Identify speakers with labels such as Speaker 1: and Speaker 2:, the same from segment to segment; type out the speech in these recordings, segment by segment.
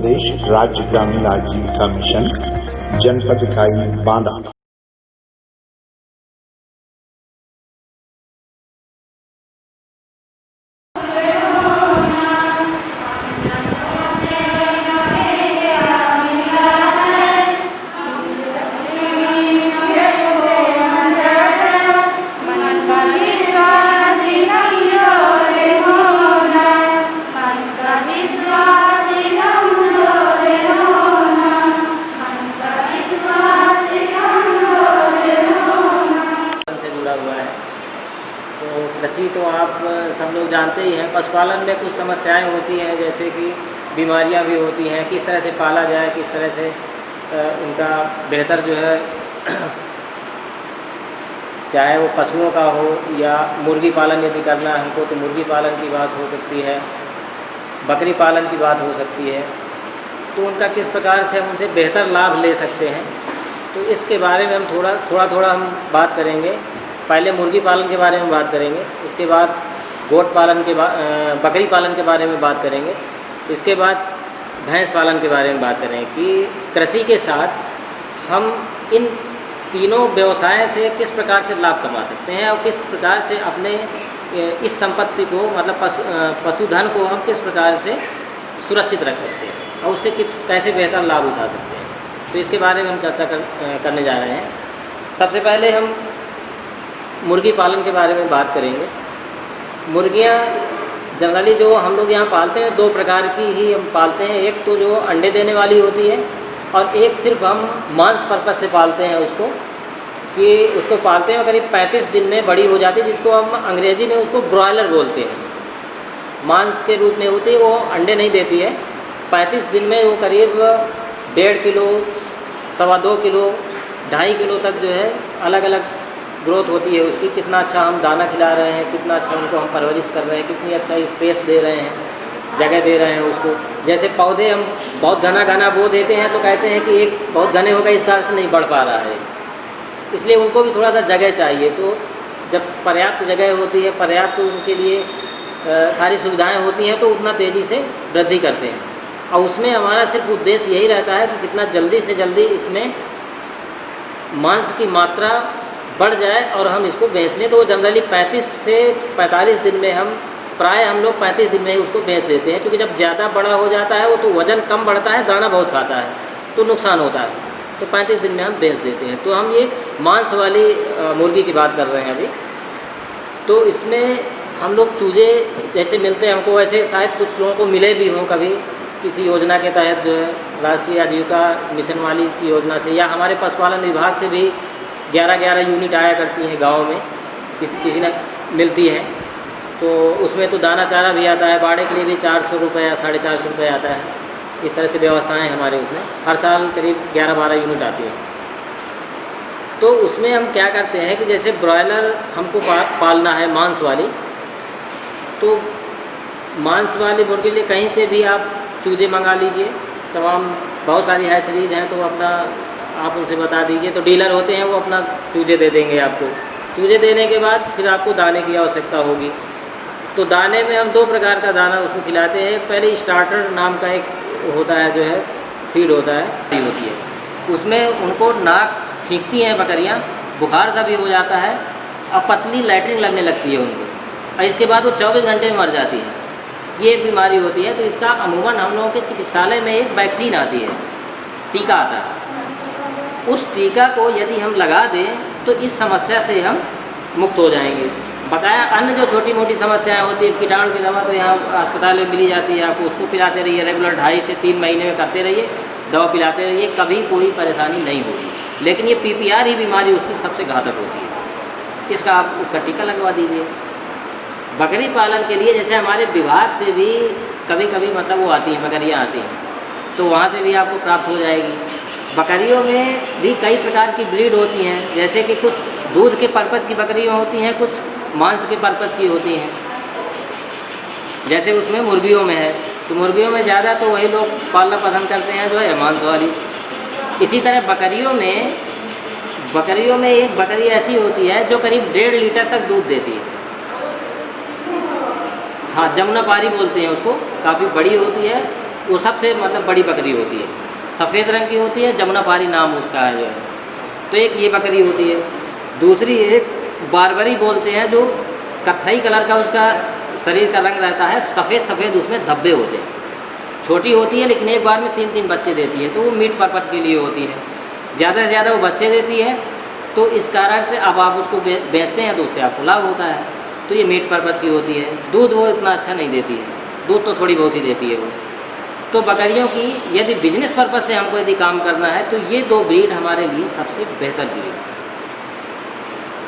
Speaker 1: प्रदेश राज्य ग्रामीण आजीविका मिशन जनपद इकाई बांदा।
Speaker 2: कृषि तो आप सब लोग जानते ही हैं। पशुपालन में कुछ समस्याएं होती हैं, जैसे कि बीमारियां भी होती हैं। किस तरह से पाला जाए, किस तरह से उनका बेहतर जो है चाहे वो पशुओं का हो या मुर्गी पालन यदि करना है हमको तो मुर्गी पालन की बात हो सकती है, बकरी पालन की बात हो सकती है। तो उनका किस प्रकार से हम उनसे बेहतर लाभ ले सकते हैं, तो इसके बारे में हम थोड़ा हम बात करेंगे। पहले मुर्गी पालन के बारे में बात करेंगे, उसके बाद गोट पालन के बकरी पालन के बारे में बात करेंगे, इसके बाद भैंस पालन के बारे में बात करेंगे कि कृषि के साथ हम इन तीनों व्यवसाय से किस प्रकार से लाभ कमा सकते हैं और किस प्रकार से अपने इस संपत्ति को मतलब पशुधन को हम किस प्रकार से सुरक्षित रख सकते हैं और उससे कैसे बेहतर लाभ उठा सकते हैं। तो इसके बारे में हम चर्चा करने जा रहे हैं। सबसे पहले हम मुर्गी पालन के बारे में बात करेंगे। मुर्गियाँ जनरली जो हम लोग यहाँ पालते हैं दो प्रकार की ही हम पालते हैं। एक तो जो अंडे देने वाली होती है और एक सिर्फ हम मांस पर्पस से पालते हैं उसको, कि उसको पालते हैं करीब 35 दिन में बड़ी हो जाती है, जिसको हम अंग्रेज़ी में उसको ब्रॉयलर बोलते हैं। मांस के रूप में होती है, वो अंडे नहीं देती है। 35 दिन में वो करीब 1.5 किलो, 2.25 किलो, 2.5 किलो तक जो है अलग अलग ग्रोथ होती है उसकी। कितना अच्छा हम दाना खिला रहे हैं, कितना अच्छा उनको हम परवरिश कर रहे हैं, कितनी अच्छा स्पेस दे रहे हैं, जगह दे रहे हैं उसको। जैसे पौधे हम बहुत घना बो देते हैं तो कहते हैं कि एक बहुत घने होगा इस कारण से नहीं बढ़ पा रहा है, इसलिए उनको भी थोड़ा सा जगह चाहिए। तो जब पर्याप्त जगह होती है, पर्याप्त उनके लिए सारी सुविधाएं होती हैं तो उतना तेज़ी से वृद्धि करते हैं। और उसमें हमारा सिर्फ उद्देश्य यही रहता है कि कितना जल्दी से जल्दी इसमें मांस की मात्रा बढ़ जाए और हम इसको बेच लें। तो वो जनरली 35 से 45 दिन में हम लोग 35 दिन में ही उसको बेच देते हैं, क्योंकि जब ज़्यादा बड़ा हो जाता है वो तो वज़न कम बढ़ता है, दाना बहुत खाता है तो नुकसान होता है। तो 35 दिन में हम बेच देते हैं। तो हम ये मांस वाली मुर्गी की बात कर रहे हैं अभी। तो इसमें हम लोग चूजे जैसे मिलते हैं हमको, वैसे शायद कुछ लोगों को मिले भी हों कभी किसी योजना के तहत, जो है राष्ट्रीय आजीविका मिशन वाली की योजना से, या हमारे पशुपालन विभाग से भी 11 यूनिट आया करती हैं गाँव में, किसी ने मिलती है। तो उसमें तो दाना चारा भी आता है, बाड़े के लिए भी 400 रुपये या 450 रुपये आता है। इस तरह से व्यवस्थाएं हमारे उसमें हर साल करीब 11-12 यूनिट आती है। तो उसमें हम क्या करते हैं कि जैसे ब्रॉयलर हमको पालना है मांस वाली, तो मांस वाली मुर्गी के लिए कहीं से भी आप चूजे मंगा लीजिए। तमाम बहुत सारी हैचरीज हैं, तो अपना आप उनसे बता दीजिए, तो डीलर होते हैं वो अपना चूजे दे देंगे आपको। चूजे देने के बाद फिर आपको दाने की आवश्यकता होगी। तो दाने में हम 2 प्रकार का दाना उसको खिलाते हैं। पहले स्टार्टर नाम का एक होता है, जो है फीड होता है, होती है, उसमें उनको नाक छींकती हैं बकरियां, बुखार सा भी हो जाता है और पतली लैट्रिन लगने लगती है उनको, और इसके बाद वो 24 घंटे में मर जाती है। ये एक बीमारी होती है। तो इसका अमूमन हम लोगों के चिकित्सालय में एक वैक्सीन आती है, टीका आता है। उस टीका को यदि हम लगा दें तो इस समस्या से हम मुक्त हो जाएंगे। बकाया अन्य जो छोटी मोटी समस्याएं होती हैं, कीटाणु की दवा तो यहाँ अस्पताल में मिली जाती है आपको, उसको पिलाते रहिए रेगुलर, 2.5 से 3 महीने में करते रहिए, दवा पिलाते रहिए, कभी कोई परेशानी नहीं होगी। लेकिन ये PPR ही बीमारी उसकी सबसे घातक होती है, इसका आप उसका टीका लगवा दीजिए। बकरी पालन के लिए जैसे हमारे विभाग से भी कभी कभी मतलब वो आती हैं, बकरियाँ आती हैं, तो वहाँ से भी आपको प्राप्त हो जाएगी। बकरियों में भी कई प्रकार की ब्रीड होती हैं, जैसे कि कुछ दूध के पर्पज़ की बकरियाँ होती हैं, कुछ मांस के पर्पज़ की होती हैं। जैसे उसमें मुर्गियों में है, तो मुर्गियों में ज़्यादा तो वही लोग पालना पसंद करते हैं जो है मांस वाली। इसी तरह बकरियों में एक बकरी ऐसी होती है जो करीब 1.5 लीटर तक दूध देती है। हाँ, जमुनापारी बोलते हैं उसको, काफ़ी बड़ी होती है वो सबसे मतलब बड़ी बकरी होती है, सफ़ेद रंग की होती है, जमुनापारी नाम उसका है जो है। तो एक ये बकरी होती है। दूसरी एक बारबरी बोलते हैं, जो कत्थई कलर का उसका शरीर का रंग रहता है, सफ़ेद सफ़ेद उसमें धब्बे होते हैं। छोटी होती है लेकिन एक बार में 3-3 बच्चे देती है, तो वो मीट पर्पज़ के लिए होती है। ज़्यादा से ज़्यादा वो बच्चे देती है, तो इस कारण से अब आप उसको बेचते हैं तो उससे आपको लाभ होता है। तो ये मीट पर्पज़ की होती है। दूध वो इतना अच्छा नहीं देती है, दूध तो थोड़ी बहुत ही देती है वो। तो बकरियों की यदि बिजनेस पर्पज़ से हमको यदि काम करना है तो ये 2 ब्रीड हमारे लिए सबसे बेहतर ब्रीड है।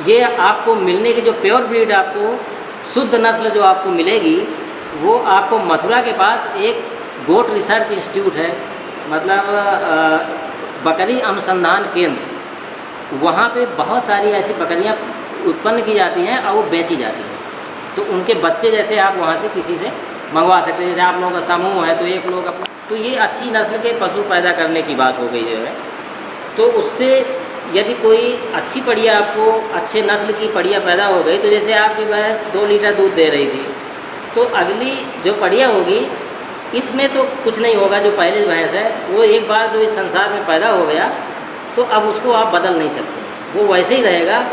Speaker 2: ये आपको मिलने की जो प्योर ब्रीड आपको शुद्ध नस्ल जो आपको मिलेगी, वो आपको मथुरा के पास एक गोट रिसर्च इंस्टीट्यूट है, मतलब बकरी अनुसंधान केंद्र। वहाँ पे बहुत सारी ऐसी बकरियाँ उत्पन्न की जाती हैं और वो बेची जाती हैं। तो उनके बच्चे जैसे आप वहाँ से किसी से मंगवा सकते हैं। जैसे आप लोगों का समूह है तो एक लोग अपना, तो ये अच्छी नस्ल के पशु पैदा करने की बात हो गई जो है। तो उससे यदि कोई अच्छी बढ़िया आपको अच्छे नस्ल की बढ़िया पैदा हो गई, तो जैसे आपकी भैंस 2 लीटर दूध दे रही थी, तो अगली जो बढ़िया होगी इसमें तो कुछ नहीं होगा। जो पहले भैंस है वो एक बार जो इस संसार में पैदा हो गया तो अब उसको आप बदल नहीं सकते, वो वैसे ही रहेगा,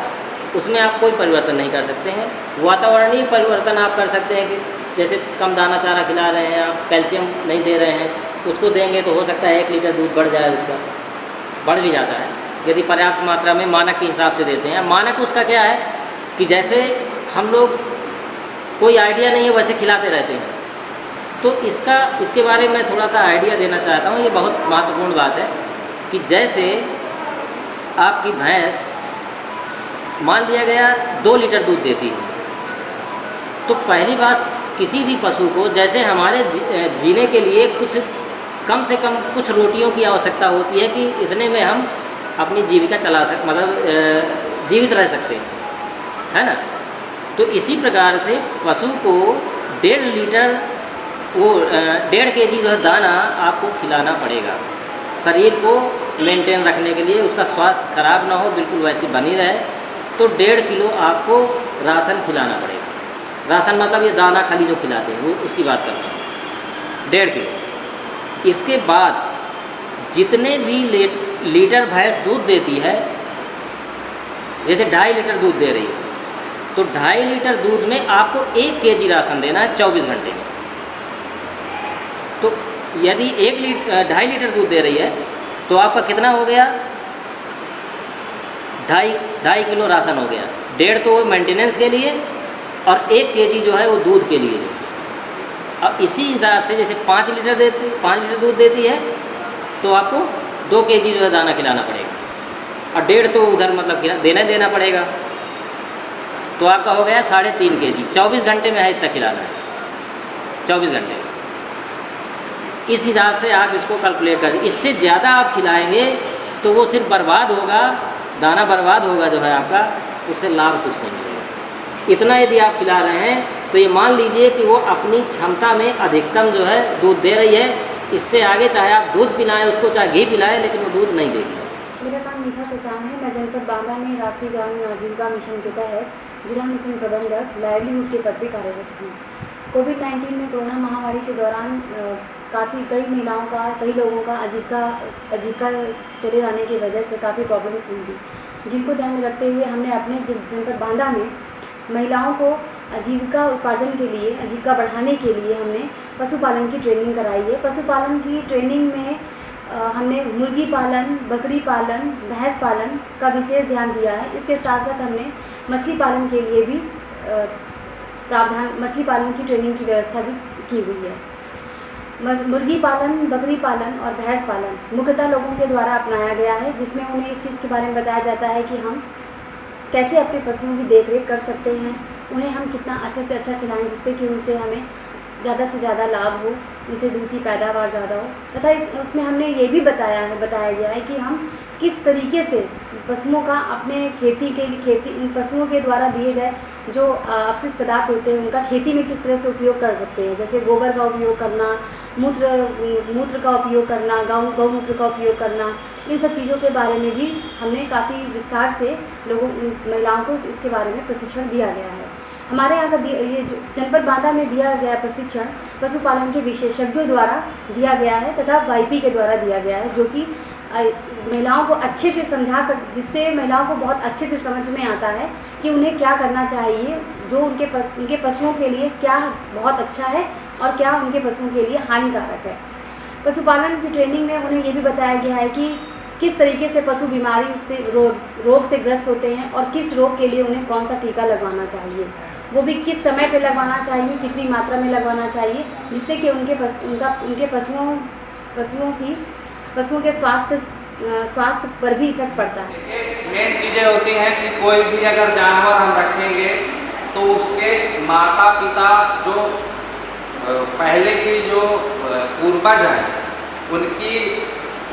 Speaker 2: उसमें आप कोई परिवर्तन नहीं कर सकते हैं। वातावरणीय परिवर्तन आप कर सकते हैं कि जैसे कम दाना चारा खिला रहे हैं आप, कैल्शियम नहीं दे रहे हैं, उसको देंगे तो हो सकता है 1 लीटर दूध बढ़ जाए, उसका बढ़ भी जाता है यदि पर्याप्त मात्रा में मानक के हिसाब से देते हैं। मानक उसका क्या है कि जैसे हम लोग कोई आइडिया नहीं है वैसे खिलाते रहते हैं। तो इसके बारे में थोड़ा सा आइडिया देना चाहता हूँ। ये बहुत महत्वपूर्ण बात है कि जैसे आपकी भैंस मान लिया गया 2 लीटर दूध देती है, तो पहली बात किसी भी पशु को जैसे हमारे जीने के लिए कुछ कम से कम कुछ रोटियों की आवश्यकता होती है कि इतने में हम अपनी जीविका चला मतलब जीवित रह सकते हैं, है ना। तो इसी प्रकार से पशु को 1.5 लीटर वो 1.5 kg जो है दाना आपको खिलाना पड़ेगा, शरीर को मेंटेन रखने के लिए, उसका स्वास्थ्य खराब ना हो, बिल्कुल वैसी बनी रहे। तो 1.5 किलो आपको राशन खिलाना पड़ेगा। राशन मतलब ये दाना खली जो खिलाते हैं वो उसकी बात कर रहा हूँ, 1.5 किलो। इसके बाद जितने भी लीटर भैंस दूध देती है, जैसे 2.5 लीटर दूध दे रही है, तो 2.5 लीटर दूध में आपको 1 kg राशन देना है 24 घंटे में। तो यदि 2.5 लीटर दूध दे रही है तो आपका कितना हो गया, 2.5 किलो राशन हो गया। 1.5 तो वो मेंटेनेंस के लिए और 1 kg जो है वो दूध के लिए। अब इसी हिसाब से जैसे 5 लीटर दूध देती है तो आपको 2 kg जो है दाना खिलाना पड़ेगा, और 1.5 तो उधर मतलब देना पड़ेगा। तो आपका हो गया 3.5 kg। 24 घंटे में है इतना खिलाना है, 24 घंटे। इस हिसाब से आप इसको कैलकुलेट करें। इससे ज़्यादा आप खिलाएंगे तो वो सिर्फ बर्बाद होगा, दाना बर्बाद होगा जो है आपका, उससे लाभ कुछ नहीं मिलेगा। इतना यदि आप खिला रहे हैं तो ये मान लीजिए कि वो अपनी क्षमता में अधिकतम जो है दूध दे रही है। इससे आगे चाहे आप दूध पिलाएं उसको, चाहे घी पिलाएं, लेकिन वो दूध नहीं देगी।
Speaker 3: मेरा नाम मीठा सचान है। मैं जनपद बांदा में राष्ट्रीय ग्रामीण आजीविका मिशन के तहत जिला मिशन प्रबंधक लाइवलीहुड के पद पर कार्यरत हूँ। कोविड-19 में कोरोना महामारी के दौरान कई महिलाओं का, कई लोगों का आजीविका चले जाने की वजह से काफ़ी प्रॉब्लम्स हुई थी, जिनको ध्यान में रखते हुए हमने अपने जनपद बांदा में महिलाओं को आजीविका उपार्जन के लिए, आजीविका बढ़ाने के लिए हमने पशुपालन की ट्रेनिंग कराई है। पशुपालन की ट्रेनिंग में हमने मुर्गी पालन, बकरी पालन, भैंस पालन का विशेष ध्यान दिया है। इसके साथ साथ हमने मछली पालन के लिए भी मछली पालन की ट्रेनिंग की व्यवस्था भी की हुई है। मुर्गी पालन, बकरी पालन और भैंस पालन मुख्यतः लोगों के द्वारा अपनाया गया है, जिसमें उन्हें इस चीज़ के बारे में बताया जाता है कि हम कैसे अपने पशुओं की देखरेख कर सकते हैं, उन्हें हम कितना अच्छे से अच्छा खिलाएं जिससे कि उनसे हमें ज़्यादा से ज़्यादा लाभ हो, उनसे दूध की पैदावार ज़्यादा हो। तथा उसमें हमने ये भी बताया गया है कि हम किस तरीके से पशुओं का अपने उन पशुओं के द्वारा दिए गए जो अपशिष्ट पदार्थ होते हैं उनका खेती में किस तरह से उपयोग कर सकते हैं। जैसे गोबर का उपयोग करना, मूत्र का उपयोग करना, गौमूत्र का उपयोग करना, इन सब चीज़ों के बारे में भी हमने काफ़ी विस्तार से महिलाओं को इसके बारे में प्रशिक्षण दिया गया है। हमारे यहाँ का ये जो जनपद बांदा में दिया गया प्रशिक्षण पशुपालन के विशेषज्ञों द्वारा दिया गया है तथा वाईपी के द्वारा दिया गया है, जो कि महिलाओं को अच्छे से जिससे महिलाओं को बहुत अच्छे से समझ में आता है कि उन्हें क्या करना चाहिए, जो उनके पशुओं के लिए क्या बहुत अच्छा है और क्या उनके पशुओं के लिए हानिकारक है। पशुपालन की ट्रेनिंग में उन्हें ये भी बताया गया है कि किस तरीके से पशु बीमारी से रोग से ग्रस्त होते हैं और किस रोग के लिए उन्हें कौन सा टीका लगवाना चाहिए, वो भी किस समय पे लगवाना चाहिए, कितनी मात्रा में लगवाना चाहिए, जिससे कि उनके पशुओं के स्वास्थ्य पर भी इफेक्ट पड़ता है।
Speaker 4: मेन चीज़ें होती हैं कि कोई भी अगर जानवर हम रखेंगे तो उसके माता पिता जो पहले की जो पूर्वज हैं उनकी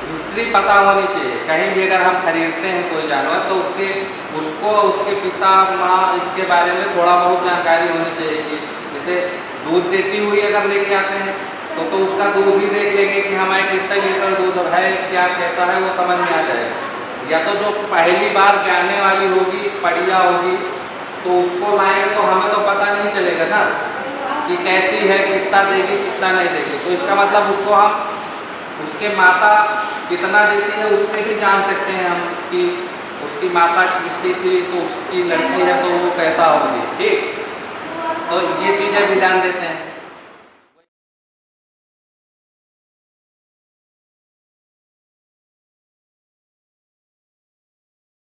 Speaker 4: हिस्ट्री पता होनी चाहिए। कहीं भी अगर हम खरीदते हैं कोई जानवर तो उसके पिता माँ इसके बारे में थोड़ा बहुत जानकारी होनी चाहिए कि जैसे दूध देती हुई अगर लेके आते हैं तो उसका दूध भी देख लेंगे कि हमारे कितना लीटर दूध है, क्या कैसा है, वो समझ में आ जाएगा। या तो जो पहली बार जानने वाली होगी, पड़िया होगी, तो उसको लाएंगे तो हमें तो पता नहीं चलेगा ना कि कैसी है, कितना देगी कितना नहीं देगी। तो इसका मतलब उसके माता कितना देती है उससे भी जान सकते हैं हम कि उसकी माता किसी थी तो उसकी लड़की है तो वो कैसा होगी। ठीक, तो ये चीज़ें भी ध्यान देते हैं।